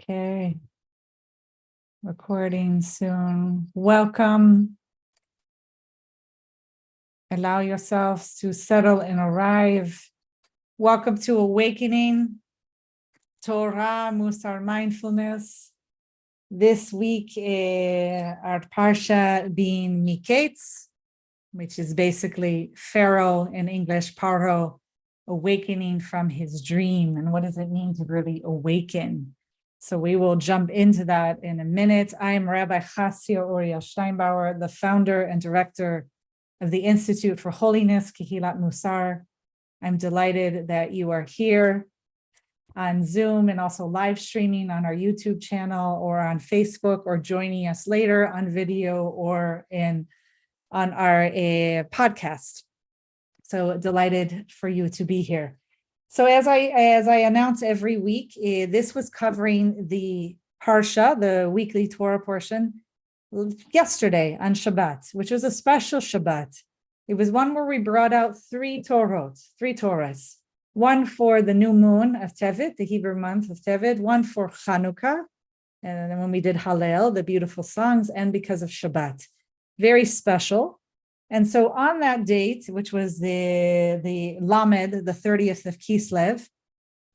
Okay. Recording soon. Welcome. Allow yourselves to settle and arrive. Welcome to Awakening, Torah Mussar Mindfulness. This week, our Parsha being Mikeitz, which is basically Pharaoh in English, Paro, awakening from his dream. And what does it mean to really awaken? So we will jump into that in a minute. I am Rabbi Chassia Uriel Steinbauer, the founder and director of the Institute for Holiness, Kehilat Mussar. I'm delighted that you are here on Zoom and also live streaming on our YouTube channel or on Facebook, or joining us later on video or on our podcast. So delighted for you to be here. So as I announce every week, this was covering the Parsha, the weekly Torah portion, yesterday on Shabbat, which was a special Shabbat. It was one where we brought out three Torahs, one for the new moon of Tevet, the Hebrew month of Tevet, one for Chanukah, and then when we did Hallel, the beautiful songs, and because of Shabbat. Very special. And so on that date, which was the Lamed, the 30th of Kislev,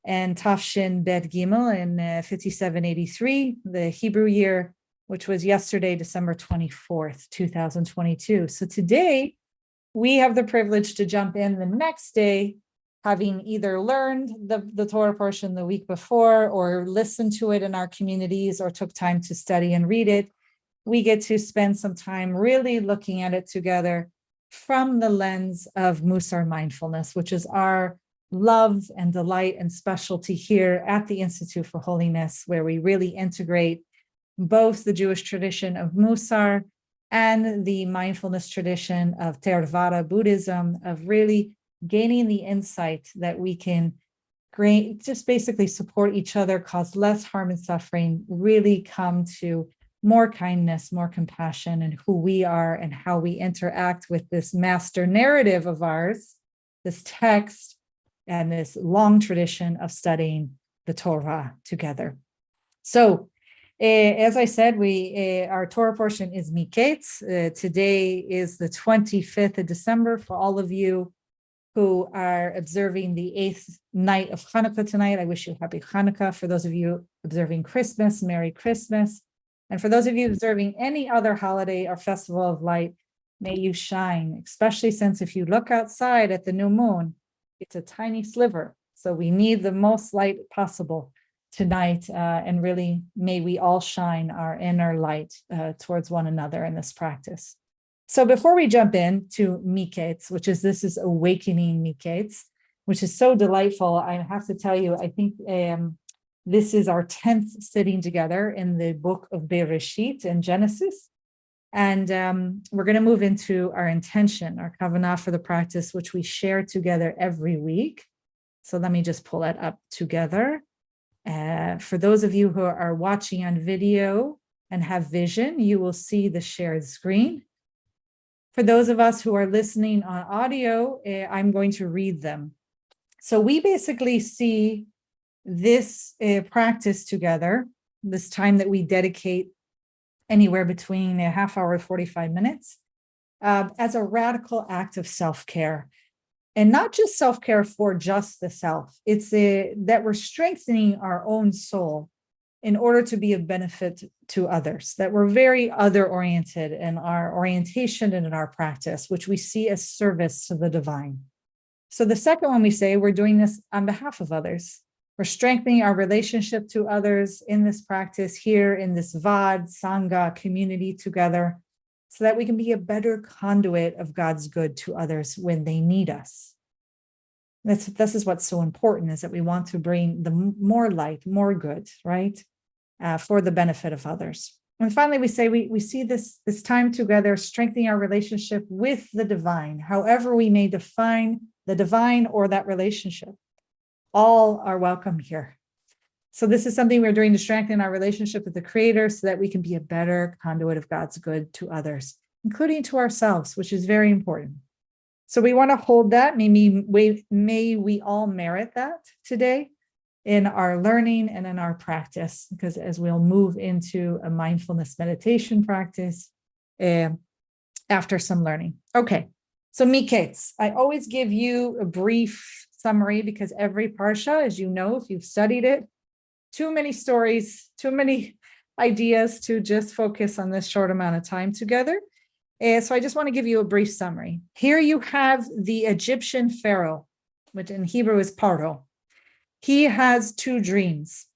and Tafshin Bet Gimel in 5783, the Hebrew year, which was yesterday, December 24th, 2022. So today, we have the privilege to jump in the next day, having either learned the Torah portion the week before, or listened to it in our communities, or took time to study and read it. We get to spend some time really looking at it together from the lens of Mussar Mindfulness, which is our love and delight and specialty here at the Institute for Holiness, where we really integrate both the Jewish tradition of Mussar and the mindfulness tradition of Theravada Buddhism, of really gaining the insight that we can just basically support each other, cause less harm and suffering, really come to more kindness, more compassion, and who we are and how we interact with this master narrative of ours, this text, and this long tradition of studying the Torah together. So, as I said, our Torah portion is Mikeitz. Today is the 25th of December. For all of you who are observing the 8th night of Hanukkah tonight, I wish you happy Hanukkah. For those of you observing Christmas, Merry Christmas. And for those of you observing any other holiday or festival of light, may you shine, especially since if you look outside at the new moon, it's a tiny sliver. So we need the most light possible tonight, and really may we all shine our inner light towards one another in this practice. So before we jump into Mikeitz, this is awakening Mikeitz, which is so delightful, I have to tell you, I think this is our 10th sitting together in the book of Bereshit in Genesis. And we're going to move into our intention, our kavanah for the practice, which we share together every week. So let me just pull that up together. For those of you who are watching on video and have vision, you will see the shared screen. For those of us who are listening on audio, I'm going to read them. So we basically see this practice together, this time that we dedicate anywhere between a half hour and 45 minutes, as a radical act of self-care. And not just self-care for just the self. It's that we're strengthening our own soul in order to be of benefit to others, that we're very other-oriented in our orientation and in our practice, which we see as service to the divine. So the second one we say, we're doing this on behalf of others. We're strengthening our relationship to others in this practice here in this Vad, Sangha community together, so that we can be a better conduit of God's good to others when they need us. This is what's so important, is that we want to bring the more light, more good, right, for the benefit of others. And finally, we say we see this time together, strengthening our relationship with the divine, however we may define the divine or that relationship. All are welcome here. So this is something we're doing to strengthen our relationship with the Creator so that we can be a better conduit of God's good to others, including to ourselves, which is very important. So we want to hold that. May we all merit that today. in our learning and in our practice, because as we'll move into a mindfulness meditation practice after some learning. Okay, so Mikeitz, I always give you a brief summary because every parsha, as you know, if you've studied it, too many stories, too many ideas to just focus on this short amount of time together. So I just want to give you a brief summary. Here you have the Egyptian pharaoh, which in Hebrew is Paro. He has two dreams.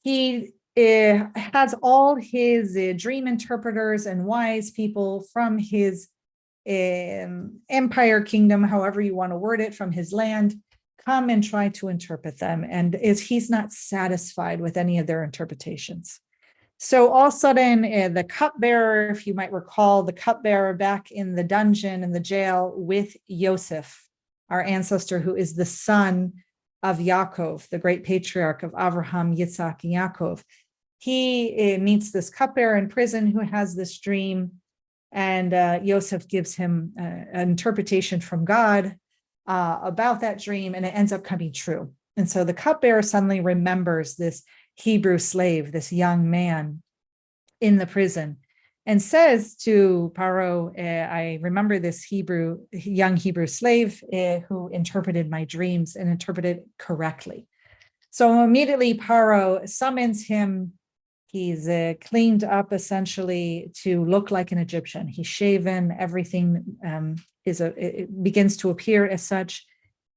He has all his dream interpreters and wise people from his empire kingdom, however you want to word it, from his land, come and try to interpret them. And he's not satisfied with any of their interpretations. So all of a sudden, the cupbearer, if you might recall, the cupbearer back in the dungeon, in the jail with Yosef, our ancestor, who is the son of Yaakov, the great patriarch of Abraham, Yitzhak, and Yaakov. He meets this cupbearer in prison who has this dream, and Yosef gives him an interpretation from God about that dream, and it ends up coming true. And so the cupbearer suddenly remembers this Hebrew slave, this young man in the prison, and says to Paro, I remember this young Hebrew slave who interpreted my dreams and interpreted correctly. So immediately Paro summons him. He's cleaned up essentially to look like an Egyptian. He's shaven, everything it begins to appear as such.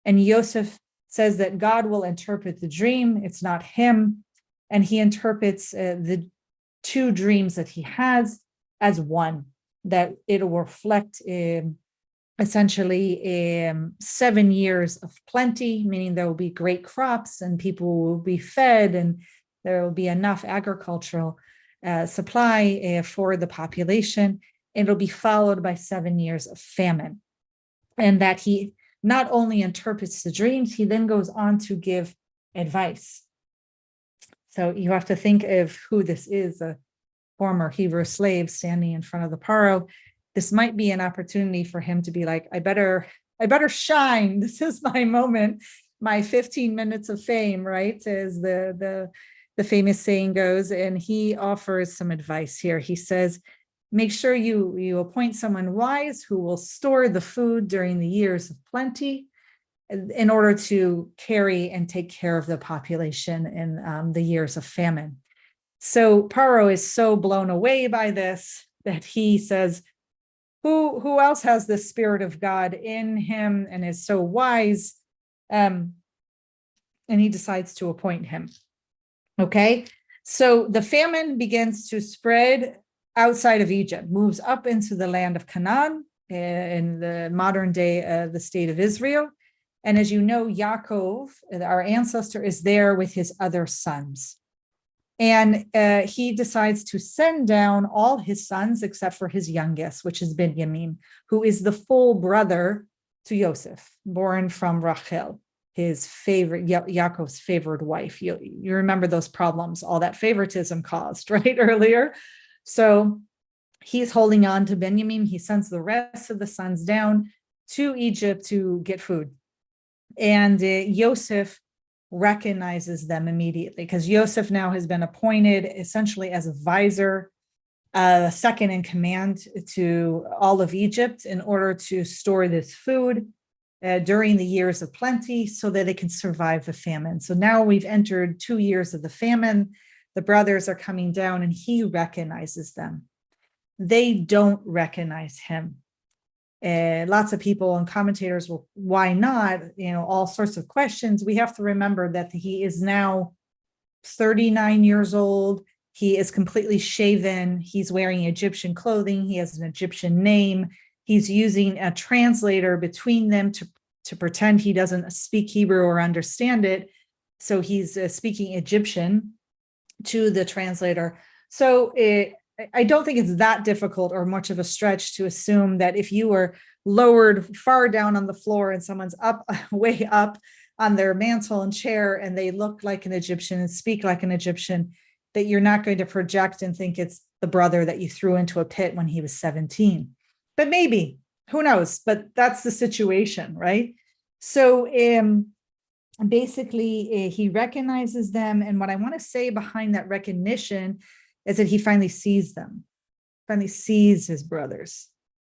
And Yosef says that God will interpret the dream. It's not him. And he interprets the two dreams that he has as one, that it will reflect essentially 7 years of plenty, meaning there will be great crops and people will be fed and there will be enough agricultural supply for the population. It'll be followed by 7 years of famine. And that he not only interprets the dreams, he then goes on to give advice. So you have to think of who this is, a former Hebrew slave standing in front of the Paro. This might be an opportunity for him to be like, I better shine. This is my moment, my 15 minutes of fame, right? As the famous saying goes. And he offers some advice here. He says, make sure you appoint someone wise who will store the food during the years of plenty in order to carry and take care of the population in the years of famine. So Paro is so blown away by this that he says, who else has the Spirit of God in him and is so wise? And he decides to appoint him. Okay, so the famine begins to spread outside of Egypt, moves up into the land of Canaan in the modern day, the state of Israel. And as you know, Yaakov, our ancestor, is there with his other sons. And he decides to send down all his sons except for his youngest, which is Benjamin, who is the full brother to Yosef, born from Rachel, his favorite, Yaakov's favorite wife. You remember those problems, all that favoritism caused, right, earlier? So he's holding on to Benjamin. He sends the rest of the sons down to Egypt to get food. And Yosef recognizes them immediately because Yosef now has been appointed essentially as a visor, second in command to all of Egypt in order to store this food during the years of plenty so that it can survive the famine. So now we've entered 2 years of the famine. The brothers are coming down and he recognizes them. They don't recognize him. Lots of people and commentators will, why not? All sorts of questions. We have to remember that he is now 39 years old. He is completely shaven. He's wearing Egyptian clothing. He has an Egyptian name. He's using a translator between them to pretend he doesn't speak Hebrew or understand it. So he's speaking Egyptian to the translator. So I don't think it's that difficult or much of a stretch to assume that if you were lowered far down on the floor and someone's up, way up on their mantle and chair, and they look like an Egyptian and speak like an Egyptian, that you're not going to project and think it's the brother that you threw into a pit when he was 17. But maybe, who knows? But that's the situation, right? So basically, he recognizes them. And what I want to say behind that recognition is that he finally sees them, finally sees his brothers.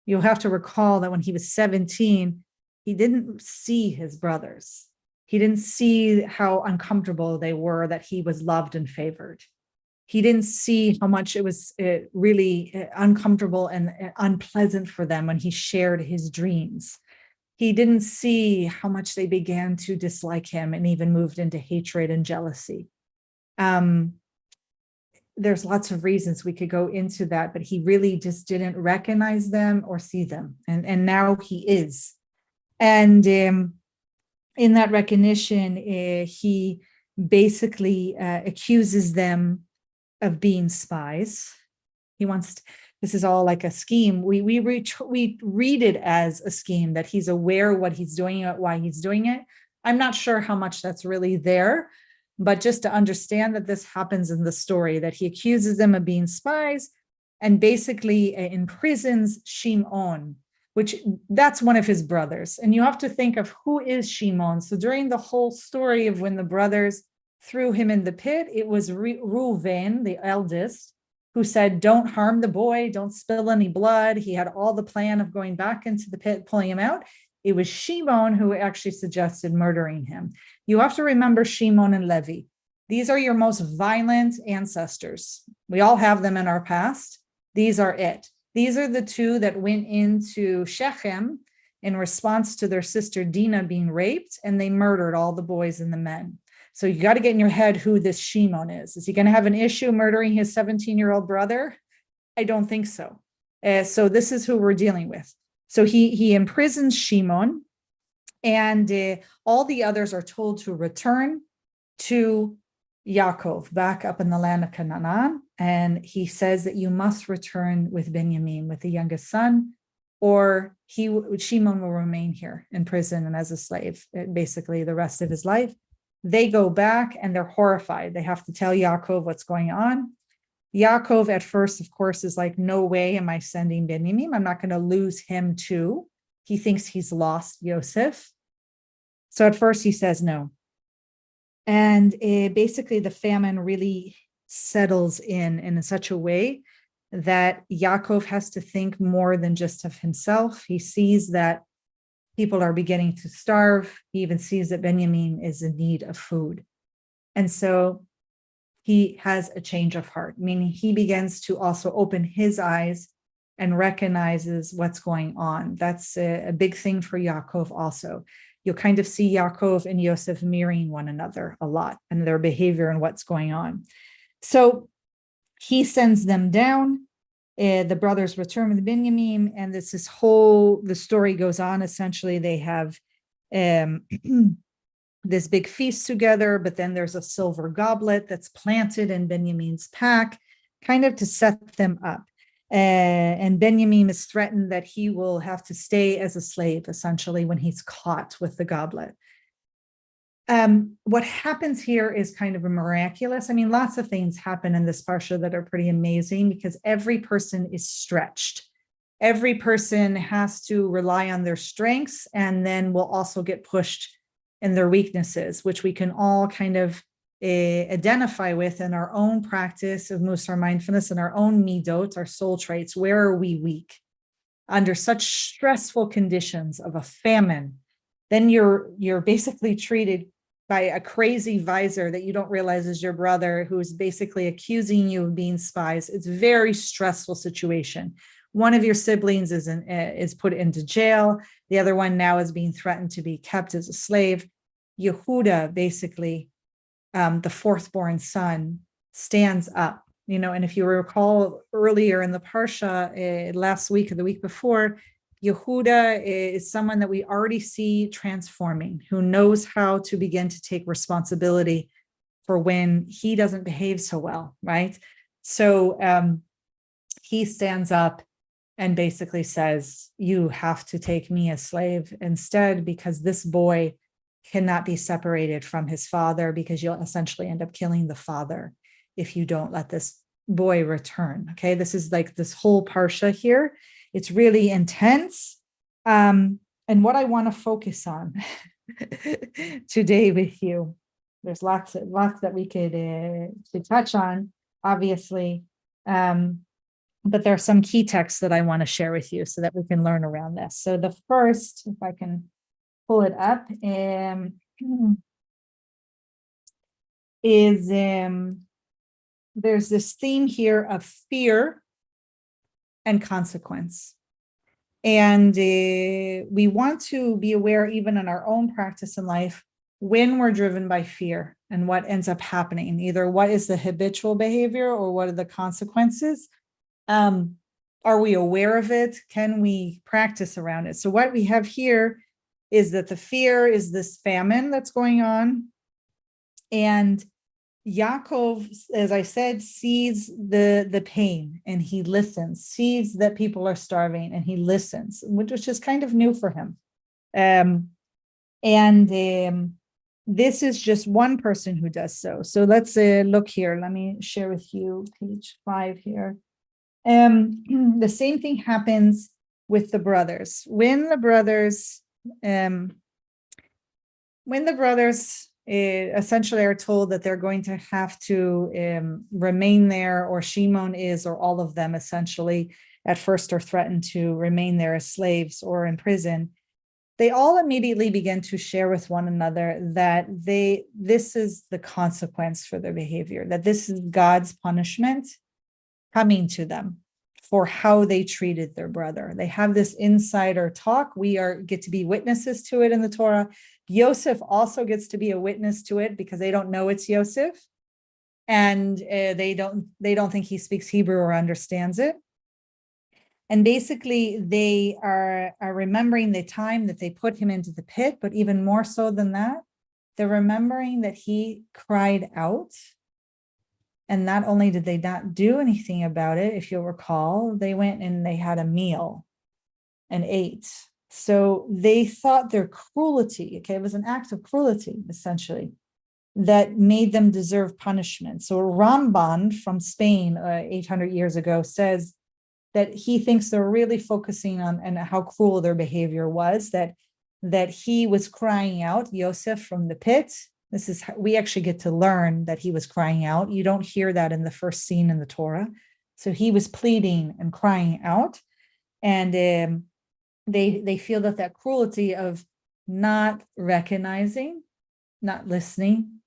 You'll have to recall that when he was 17, he didn't see his brothers. He didn't see how uncomfortable they were, that he was loved and favored. He didn't see how much it was really uncomfortable and unpleasant for them when he shared his dreams. He didn't see how much they began to dislike him and even moved into hatred and jealousy. There's lots of reasons we could go into that, but he really just didn't recognize them or see them. And now he is. And in that recognition, he basically accuses them of being spies. He wants to, this is all like a scheme. We read it as a scheme, that he's aware what he's doing, why he's doing it. I'm not sure how much that's really there, but just to understand that this happens in the story, that he accuses them of being spies and basically imprisons Shimon, which that's one of his brothers. And you have to think of who is Shimon. So during the whole story of when the brothers threw him in the pit, it was Reuven, the eldest, who said, don't harm the boy, don't spill any blood. He had all the plan of going back into the pit, pulling him out. It was Shimon who actually suggested murdering him. You have to remember Shimon and Levi. These are your most violent ancestors. We all have them in our past. These are it. These are the two that went into Shechem in response to their sister Dinah being raped, and they murdered all the boys and the men. So you got to get in your head who this Shimon is. Is he going to have an issue murdering his 17-year-old brother? I don't think so. So this is who we're dealing with. So he imprisons Shimon, and all the others are told to return to Yaakov, back up in the land of Canaan. And he says that you must return with Benjamin, with the youngest son, or Shimon will remain here in prison and as a slave, basically the rest of his life. They go back and they're horrified. They have to tell Yaakov what's going on. Yaakov at first, of course, is like, no way am I sending Benjamin. I'm not going to lose him too. He thinks he's lost Yosef. So at first he says no. And basically the famine really settles in such a way that Yaakov has to think more than just of himself. He sees that people are beginning to starve. He even sees that Benjamin is in need of food. And so he has a change of heart, meaning he begins to also open his eyes and recognizes what's going on. That's a big thing for Yaakov also. You'll kind of see Yaakov and Yosef mirroring one another a lot and their behavior and what's going on. So he sends them down. The brothers return with Benjamin, and the story goes on. Essentially, they have this big feast together, but then there's a silver goblet that's planted in Benjamin's pack, kind of to set them up. And Benjamin is threatened that he will have to stay as a slave, essentially, when he's caught with the goblet. What happens here is kind of a miraculous. I mean, lots of things happen in this parsha that are pretty amazing, because every person is stretched. Every person has to rely on their strengths, and then will also get pushed in their weaknesses, which we can all kind of identify with in our own practice of Mussar mindfulness and our own midot, our soul traits. Where are we weak? Under such stressful conditions of a famine, then you're basically treated by a crazy visor that you don't realize is your brother, who is basically accusing you of being spies. It's a very stressful situation. One of your siblings is put into jail. The other one now is being threatened to be kept as a slave. Yehuda, basically, the fourth-born son, stands up. And if you recall earlier in the parsha, last week or the week before, Yehuda is someone that we already see transforming, who knows how to begin to take responsibility for when he doesn't behave so well, right? So he stands up and basically says, you have to take me as slave instead, because this boy cannot be separated from his father, because you'll essentially end up killing the father if you don't let this boy return. Okay, this is like this whole parsha here. It's really intense. And what I want to focus on today with you. There's lots that we could touch on, obviously. But there are some key texts that I want to share with you so that we can learn around this. So the first, if I can pull it up, is there's this theme here of fear and consequence. And we want to be aware, even in our own practice in life, when we're driven by fear and what ends up happening, either what is the habitual behavior or what are the consequences. Are we aware of it? Can we practice around it? So what we have here is that the fear is this famine that's going on. And Yaakov, as I said, sees the pain and he listens, sees that people are starving and he listens, which is kind of new for him. This is just one person who does so. So let's look here. Let me share with you page 5 here. The same thing happens with the brothers. When the brothers essentially are told that they're going to have to remain there, or Shimon is, or all of them essentially at first are threatened to remain there as slaves or in prison, they all immediately begin to share with one another that this is the consequence for their behavior, that this is God's punishment coming to them for how they treated their brother. They have this insider talk. We get to be witnesses to it in the Torah. Yosef also gets to be a witness to it because they don't know it's Yosef, and they don't think he speaks Hebrew or understands it. And basically, they are remembering the time that they put him into the pit, but even more so than that, they're remembering that he cried out. And not only did they not do anything about it, if you'll recall, they went and they had a meal and ate. So they thought their cruelty, it was an act of cruelty, essentially, that made them deserve punishment. So Ramban from Spain 800 years ago says that he thinks they're really focusing on and how cruel their behavior was, that he was crying out, Yosef from the pit. We actually get to learn that he was crying out. You don't hear that in the first scene in the Torah. So he was pleading and crying out. And they feel that cruelty of not recognizing, not listening,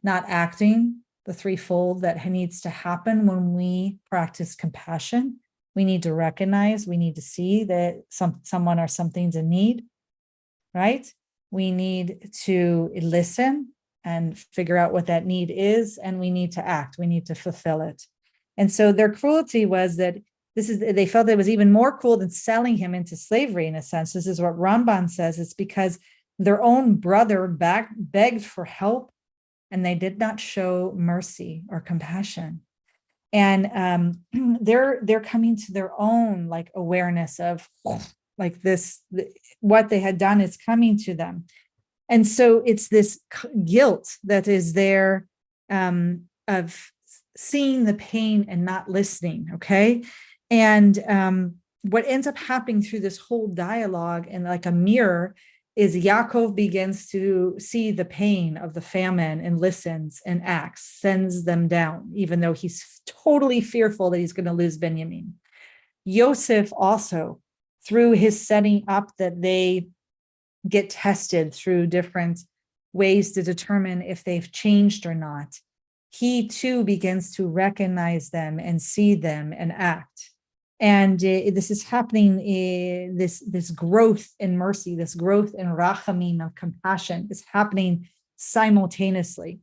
not acting, the threefold that needs to happen when we practice compassion. We need to recognize, we need to see that someone or something's in need, right? We need to listen and figure out what that need is, and we need to act, we need to fulfill it. And so their cruelty was that they felt it was even more cruel than selling him into slavery, in a sense. This is what Ramban says. It's because their own brother begged for help, and they did not show mercy or compassion. And they're coming to their own awareness of what they had done is coming to them. And so it's this guilt that is there of seeing the pain and not listening, okay? And what ends up happening through this whole dialogue and like a mirror is Yaakov begins to see the pain of the famine and listens and acts, sends them down, even though he's totally fearful that he's going to lose Benjamin. Yosef also, through his setting up that they get tested through different ways to determine if they've changed or not, he too begins to recognize them and see them and act. And this is happening, this growth in mercy, this growth in rachamim, of compassion, is happening simultaneously.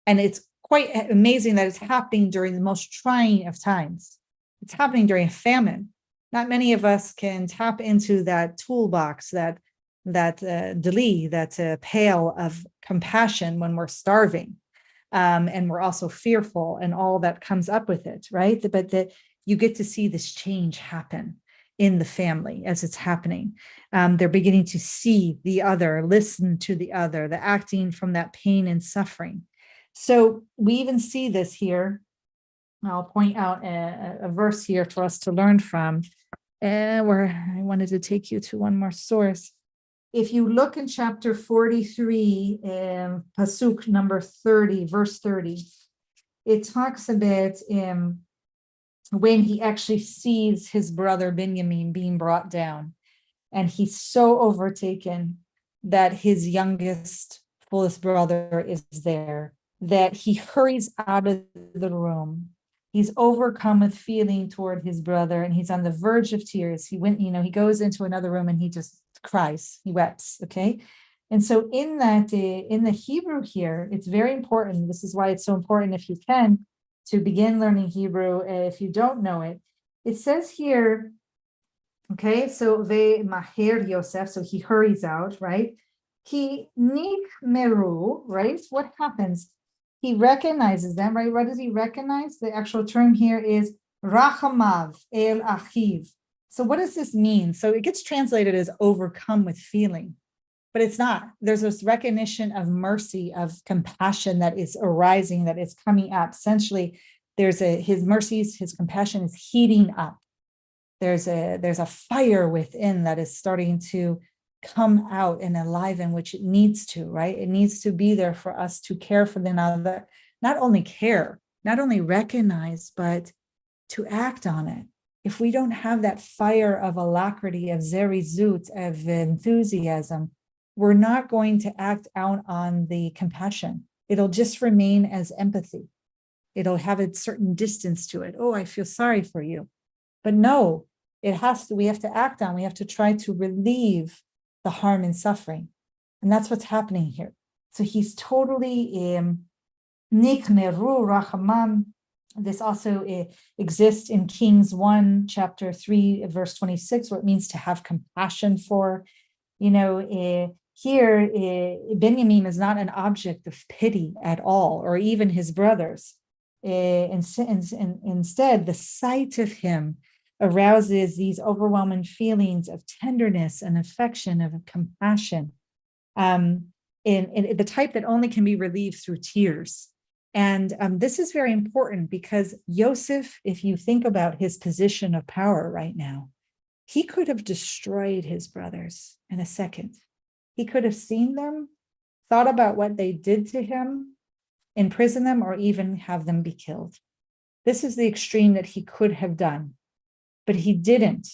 And it's quite amazing that it's happening during the most trying of times. It's happening during a famine. Not many of us can tap into that toolbox, that deli, that pail of compassion when we're starving. And we're also fearful and all that comes up with it, right? But you get to see this change happen in the family as it's happening. They're beginning to see the other, listen to the other, the acting from that pain and suffering. So we even see this here. I'll point out a verse here for us to learn from, where I wanted to take you to one more source. if you look in chapter 43, pasuk number 30, verse 30, it talks about when he actually sees his brother Benjamin being brought down, and he's so overtaken that his youngest, fullest brother is there, that he hurries out of the room. He's overcome with feeling toward his brother, and he's on the verge of tears. He goes into another room and he just cries, he weeps, okay? And so in the Hebrew here, it's very important. This is why it's so important, if you can, to begin learning Hebrew. If you don't know it, it says here, okay, so ve'maher Yosef, so he hurries out, right? He nikmeru, right? What happens? He recognizes them, right? What does he recognize? The actual term here is rachamav el achiv. So what does this mean? So it gets translated as overcome with feeling, but it's not. There's this recognition of mercy, of compassion that is arising, that is coming up. Essentially, his mercies, his compassion is heating up. There's a fire within that is starting to come out and alive, in which it needs to, right? It needs to be there for us to care for the other, not only care, not only recognize, but to act on it. If we don't have that fire of alacrity, of zerizut, of enthusiasm, we're not going to act out on the compassion. It'll just remain as empathy. It'll have a certain distance to it. Oh, I feel sorry for you. But no, we have to act on, we have to try to relieve the harm and suffering. And that's what's happening here. So he's totally nikmeru rachamam. This also exists in Kings 1, chapter 3, verse 26, what it means to have compassion for. Here, Benjamin is not an object of pity at all, or even his brothers. Instead, the sight of him arouses these overwhelming feelings of tenderness and affection, of compassion, in the type that only can be relieved through tears. And this is very important because Yosef, if you think about his position of power right now, he could have destroyed his brothers in a second. He could have seen them, thought about what they did to him, imprison them, or even have them be killed. This is the extreme that he could have done, but he didn't.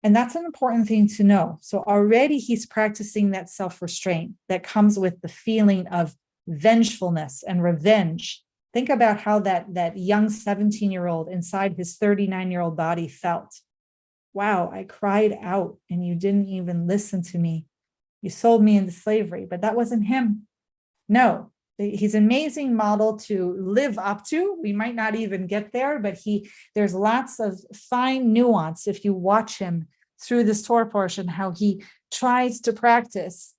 And that's an important thing to know. So already he's practicing that self-restraint that comes with the feeling of vengefulness and revenge. Think about how that young 17-year-old inside his 39-year-old body felt. Wow, I cried out and you didn't even listen to me. You sold me into slavery, but that wasn't him. No, he's an amazing model to live up to. We might not even get there, but there's lots of fine nuance if you watch him through this Torah portion, how he tries to practice,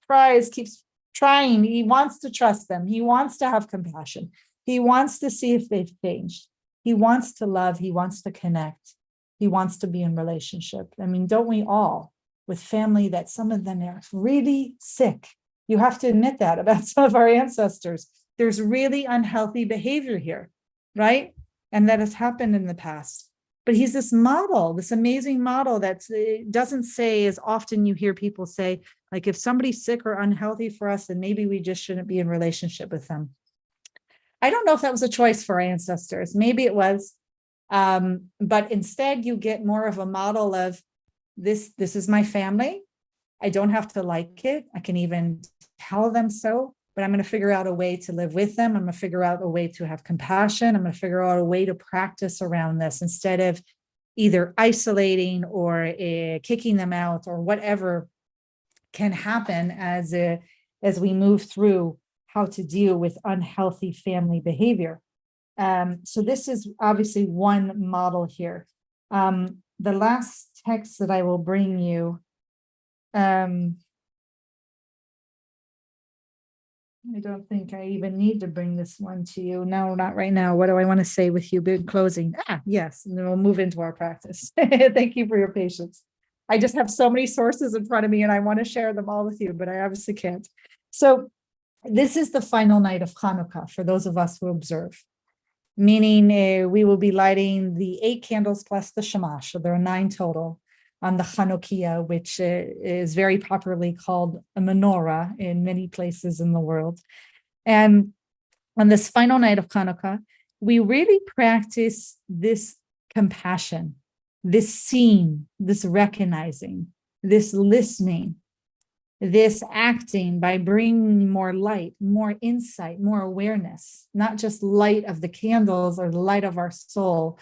keeps trying. He wants to trust them. He wants to have compassion. He wants to see if they've changed. He wants to love. He wants to connect. He wants to be in relationship. I mean, don't we all, with family that some of them are really sick? You have to admit that about some of our ancestors. There's really unhealthy behavior here, right? And that has happened in the past. But he's this model, this amazing model that doesn't say, as often you hear people say, like, if somebody's sick or unhealthy for us, then maybe we just shouldn't be in relationship with them. I don't know if that was a choice for our ancestors. Maybe it was. But instead, you get more of a model of this is my family. I don't have to like it. I can even tell them so, but I'm going to figure out a way to live with them. I'm going to figure out a way to have compassion. I'm going to figure out a way to practice around this instead of either isolating or kicking them out or whatever can happen as we move through how to deal with unhealthy family behavior. So this is obviously one model here. The last text that I will bring you, I don't think I even need to bring this one to you. No, not right now. What do I want to say with you in closing? Yes, and then we'll move into our practice. Thank you for your patience. I just have so many sources in front of me and I want to share them all with you, but I obviously can't. So this is the final night of Hanukkah for those of us who observe, meaning we will be lighting the 8 candles plus the shamash, so there are 9 total. on the Chanukiah, which is very popularly called a menorah in many places in the world. And on this final night of Hanukkah, we really practice this compassion, this seeing, this recognizing, this listening, this acting by bringing more light, more insight, more awareness, not just light of the candles or the light of our soul,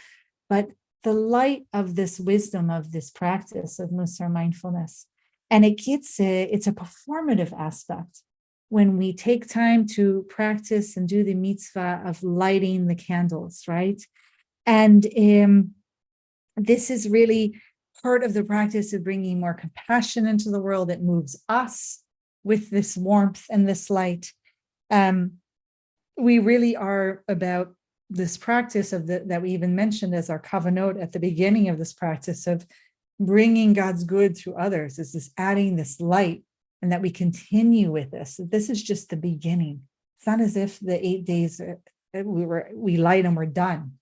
but the light of this wisdom of this practice of Mussar mindfulness. And it's a performative aspect when we take time to practice and do the mitzvah of lighting the candles, right? And this is really part of the practice of bringing more compassion into the world. It moves us with this warmth and this light. We really are about this practice of that we even mentioned as our kavanot at the beginning of this practice of bringing God's good to others, is this adding this light, and that we continue with this. This is just the beginning. It's not as if the 8 days we light and we're done.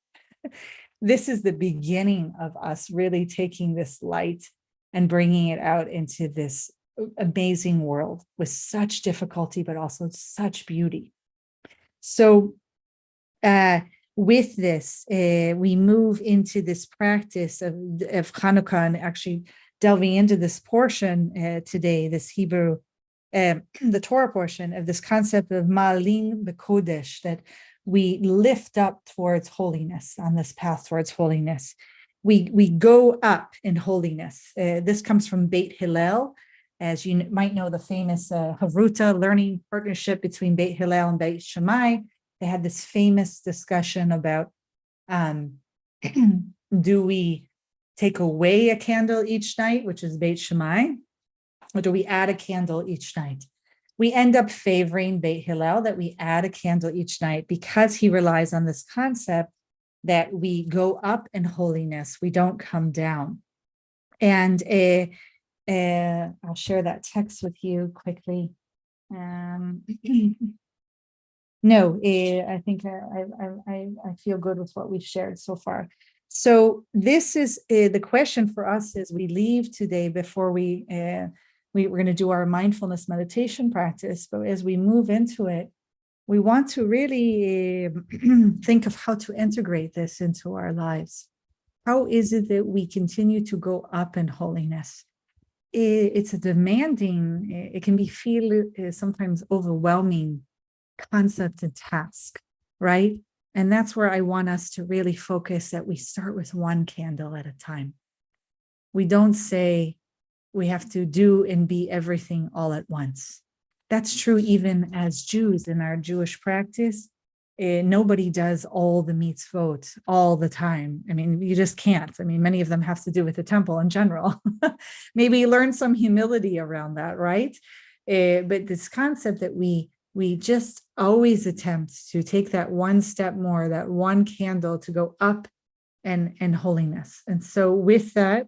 This is the beginning of us really taking this light and bringing it out into this amazing world with such difficulty, but also such beauty. So with this, we move into this practice of Hanukkah, and actually delving into this portion today, this Hebrew, the Torah portion of this concept of ma'alim b'kodesh, that we lift up towards holiness, on this path towards holiness. We go up in holiness. This comes from Beit Hillel, as you might know, the famous Havruta learning partnership between Beit Hillel and Beit Shammai. They had this famous discussion about do we take away a candle each night, which is Beit Shammai, or do we add a candle each night? We end up favoring Beit Hillel, that we add a candle each night, because he relies on this concept that we go up in holiness, we don't come down. And I'll share that text with you quickly. No, I think I feel good with what we've shared so far. So this is the question for us as we leave today, before we're going to do our mindfulness meditation practice. But as we move into it, we want to really think of how to integrate this into our lives. How is it that we continue to go up in holiness? It's a demanding, it can be sometimes overwhelming concept and task, right? And that's where I want us to really focus, that we start with one candle at a time. We don't say we have to do and be everything all at once. That's true even as Jews in our Jewish practice. Nobody does all the mitzvot all the time. I mean, you just can't. I mean, many of them have to do with the temple in general. Maybe learn some humility around that, right? But this concept that we just always attempt to take that one step more, that one candle to go up and holiness. And so with that,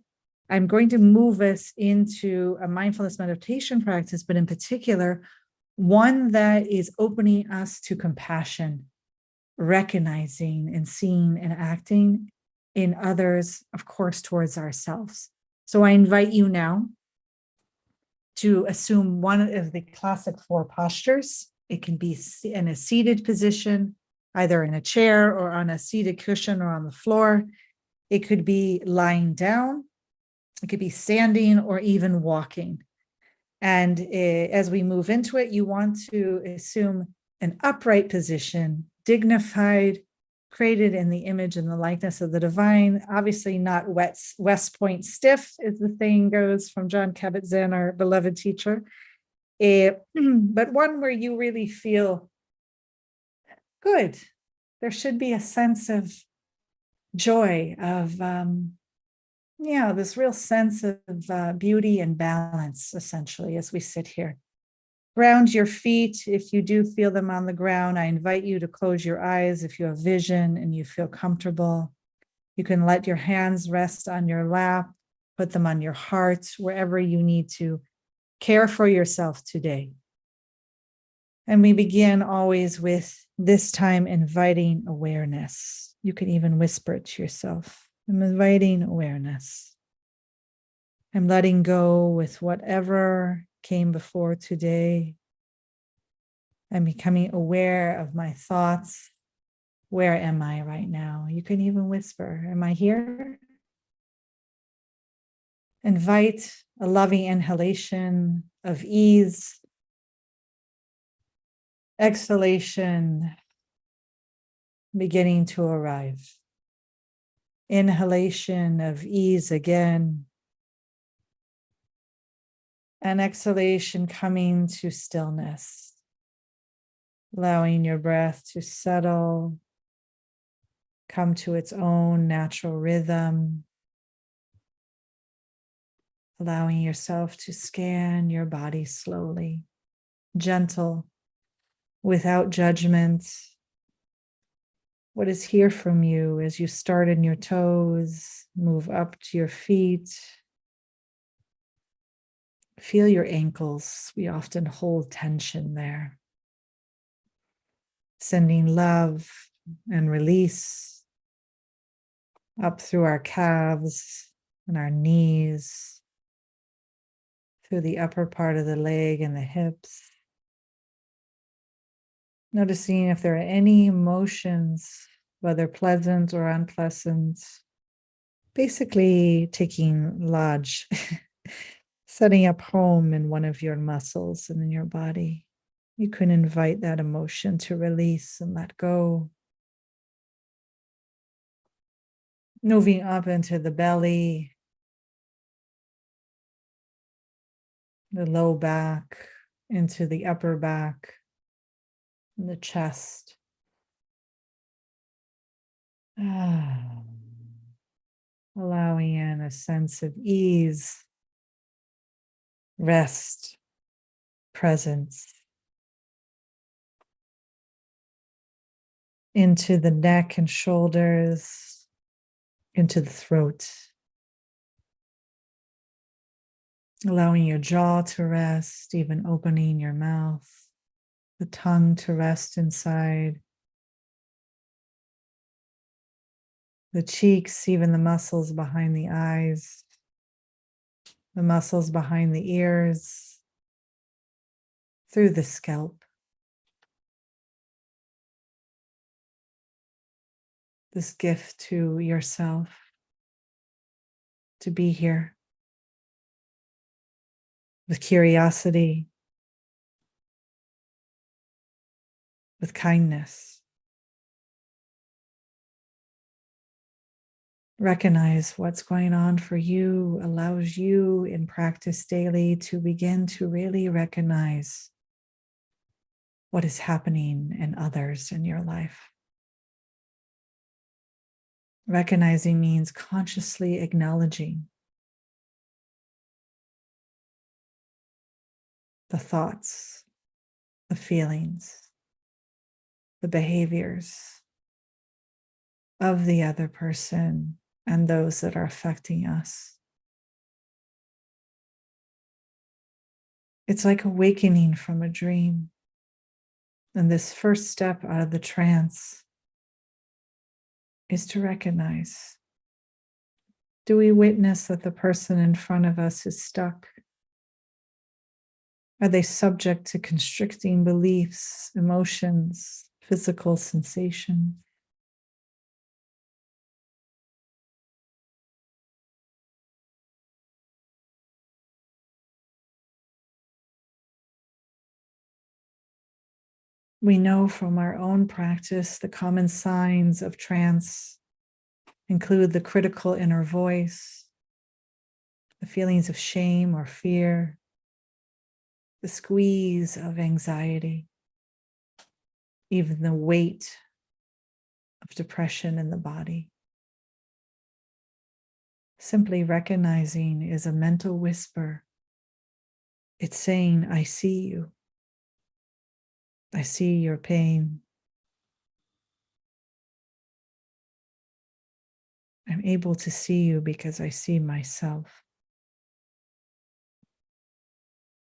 I'm going to move us into a mindfulness meditation practice, but in particular, one that is opening us to compassion, recognizing and seeing and acting in others, of course, towards ourselves. So I invite you now to assume one of the classic 4 postures. It can be in a seated position, either in a chair or on a seated cushion or on the floor. It could be lying down. It could be standing or even walking. And as we move into it, you want to assume an upright position, dignified, created in the image and the likeness of the divine. Obviously not West Point stiff, as the saying goes from John Kabat-Zinn, our beloved teacher. But one where you really feel good. There should be a sense of joy, of this real sense of beauty and balance, essentially, as we sit here. Ground your feet if you do feel them on the ground. I invite you to close your eyes if you have vision and you feel comfortable. You can let your hands rest on your lap, put them on your heart, wherever you need to care for yourself today. And we begin always with this time inviting awareness. You can even whisper it to yourself. I'm inviting awareness. I'm letting go with whatever came before today. I'm becoming aware of my thoughts. Where am I right now? You can even whisper, am I here? Invite a loving inhalation of ease, exhalation beginning to arrive. Inhalation of ease again, and exhalation coming to stillness, allowing your breath to settle, come to its own natural rhythm, allowing yourself to scan your body slowly, gentle, without judgment. What is here from you as you start in your toes, move up to your feet. Feel your ankles. We often hold tension there. Sending love and release up through our calves and our knees, through the upper part of the leg and the hips. Noticing if there are any emotions, whether pleasant or unpleasant, basically taking lodge, setting up home in one of your muscles and in your body. You can invite that emotion to release and let go. Moving up into the belly, the low back, into the upper back, and the chest. Allowing in a sense of ease, rest, presence. Into the neck and shoulders, into the throat. Allowing your jaw to rest, even opening your mouth, the tongue to rest inside. The cheeks, even the muscles behind the eyes, the muscles behind the ears, through the scalp. This gift to yourself to be here with curiosity, with kindness. Recognize what's going on for you, allows you in practice daily to begin to really recognize what is happening in others in your life. Recognizing means consciously acknowledging the thoughts, the feelings, the behaviors of the other person and those that are affecting us. It's like awakening from a dream. And this first step out of the trance is to recognize, do we witness that the person in front of us is stuck? Are they subject to constricting beliefs, emotions, physical sensations? We know from our own practice the common signs of trance include the critical inner voice, the feelings of shame or fear, the squeeze of anxiety, even the weight of depression in the body. Simply recognizing is a mental whisper. It's saying, I see you. I see your pain. I'm able to see you because I see myself.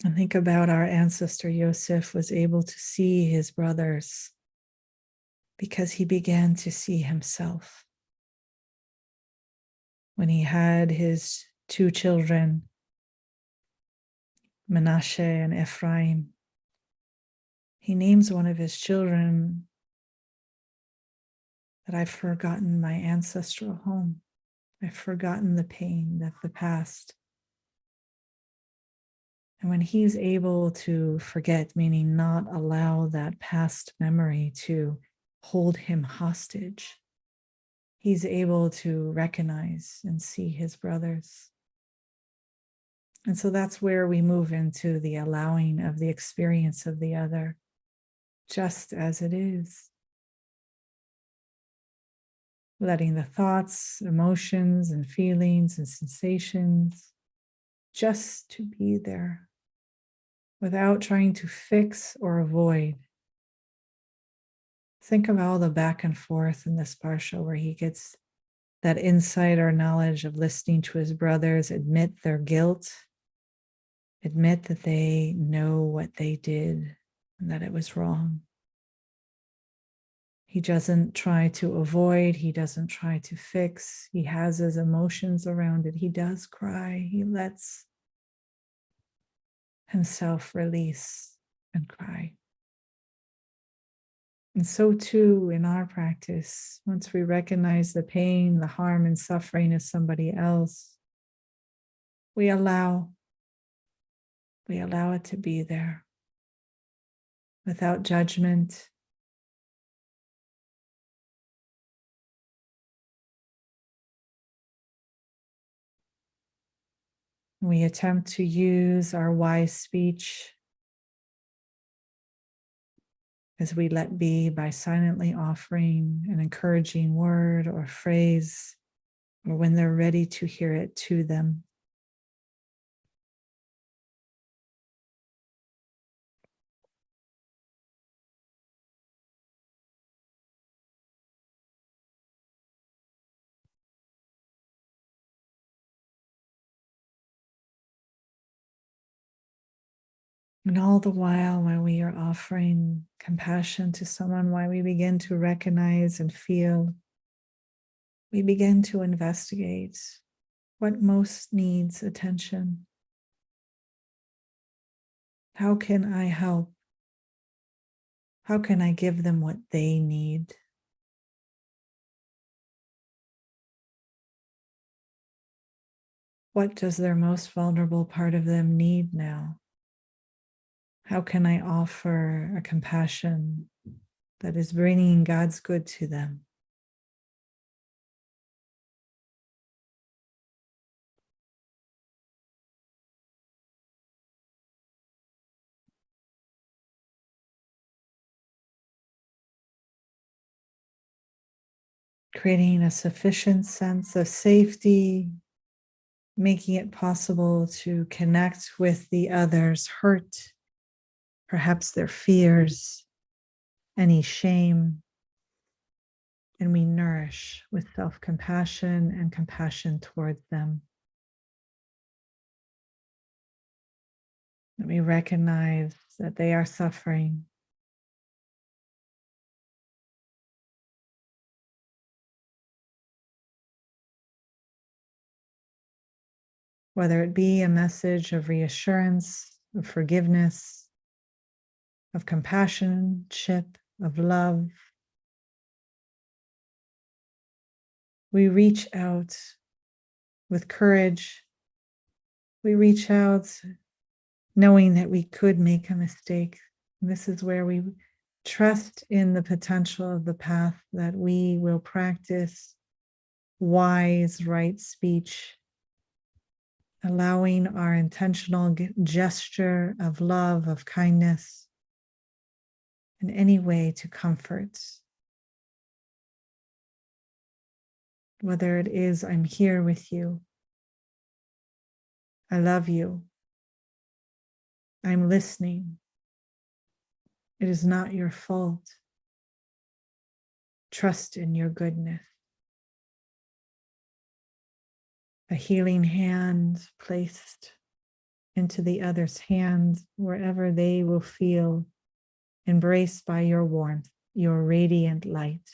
And think about our ancestor Yosef was able to see his brothers because he began to see himself. When he had his 2 children, Menashe and Ephraim. He names one of his children that I've forgotten my ancestral home. I've forgotten the pain of the past. And when he's able to forget, meaning not allow that past memory to hold him hostage, he's able to recognize and see his brothers. And so that's where we move into the allowing of the experience of the other, just as it is. Letting the thoughts, emotions, and feelings and sensations just to be there without trying to fix or avoid. Think of all the back and forth in this parsha where he gets that insight or knowledge of listening to his brothers, admit their guilt, admit that they know what they did and that it was wrong. He doesn't try to avoid, he doesn't try to fix, he has his emotions around it. He does cry, he lets himself release and cry. And so too in our practice, once we recognize the pain, the harm and suffering of somebody else, we allow it to be there without judgment. We attempt to use our wise speech as we let be by silently offering an encouraging word or phrase, or when they're ready to hear it to them. And all the while we are offering compassion to someone, while we begin to recognize and feel, we begin to investigate what most needs attention. How can I help? How can I give them what they need? What does their most vulnerable part of them need now? How can I offer a compassion that is bringing God's good to them? Creating a sufficient sense of safety, making it possible to connect with the other's hurt, perhaps their fears, any shame, and we nourish with self-compassion and compassion towards them. And we recognize that they are suffering. Whether it be a message of reassurance, of forgiveness, of companionship, of love, we reach out with courage. We reach out knowing that we could make a mistake. And this is where we trust in the potential of the path, that we will practice wise, right speech, allowing our intentional gesture of love, of kindness, in any way to comfort. Whether it is, I'm here with you, I love you, I'm listening, it is not your fault, trust in your goodness. A healing hand placed into the other's hand, wherever they will feel embraced by your warmth, your radiant light.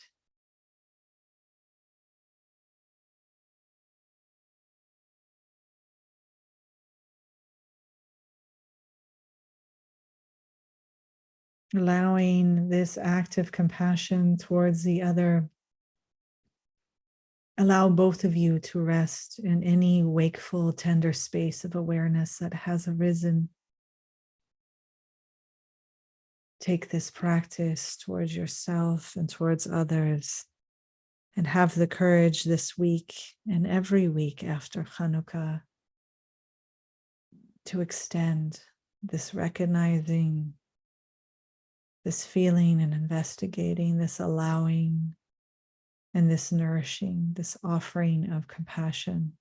allowing this act of compassion towards the other. Allow both of you to rest in any wakeful, tender space of awareness that has arisen. Take this practice towards yourself and towards others, and have the courage this week and every week after Hanukkah to extend this recognizing, this feeling and investigating, this allowing, and this nourishing, this offering of compassion.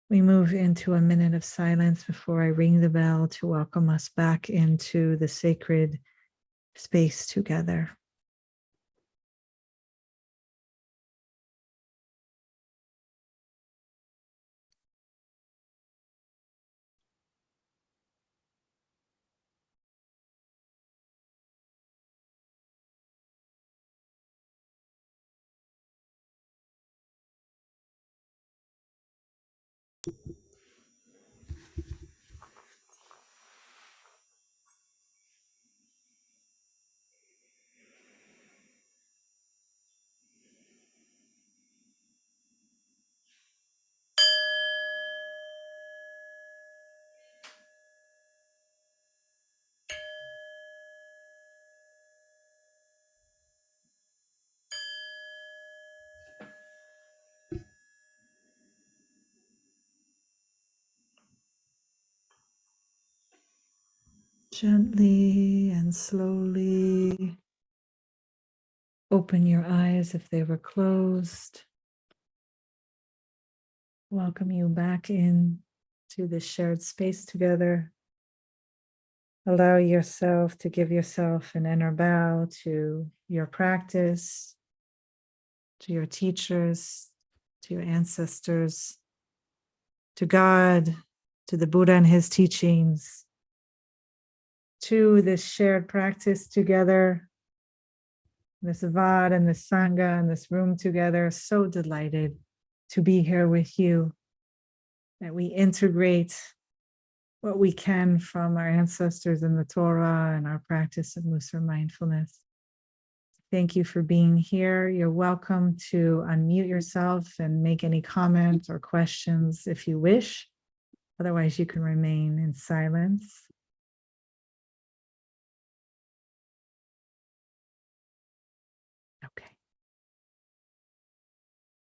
We move into a minute of silence before I ring the bell to welcome us back into the sacred space together. Gently and slowly open your eyes if they were closed. Welcome you back in to this shared space together. Allow yourself to give yourself an inner bow to your practice, to your teachers, to your ancestors, to God, to the Buddha and his teachings, to this shared practice together, this Vad and this Sangha and this room together. So delighted to be here with you, that we integrate what we can from our ancestors in the Torah and our practice of Mussar mindfulness. Thank you for being here. You're welcome to unmute yourself and make any comments or questions if you wish. Otherwise, you can remain in silence. Okay.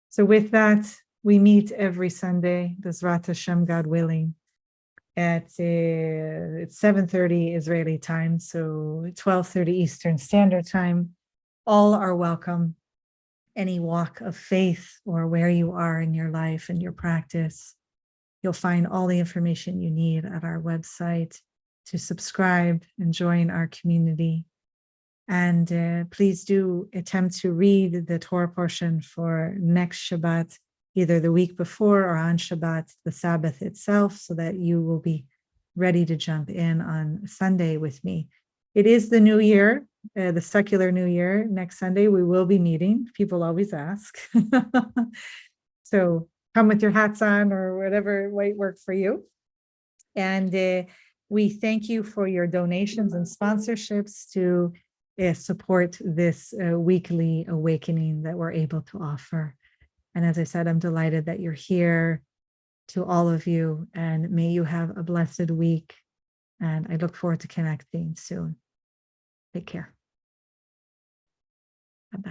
So with that, we meet every Sunday, Bezrat Hashem, God willing, at 7:30 Israeli time, so 12:30 Eastern Standard Time. All are welcome. Any walk of faith or where you are in your life and your practice. You'll find all the information you need at our website to subscribe and join our community. And please do attempt to read the Torah portion for next Shabbat, either the week before or on Shabbat, the Sabbath itself, so that you will be ready to jump in on Sunday with me. It is the new year, the secular new year. Next Sunday, we will be meeting. People always ask. So come with your hats on or whatever might work for you. And we thank you for your donations and sponsorships to support this weekly awakening that we're able to offer. And as I said, I'm delighted that you're here, to all of you, and may you have a blessed week. And I look forward to connecting soon. Take care.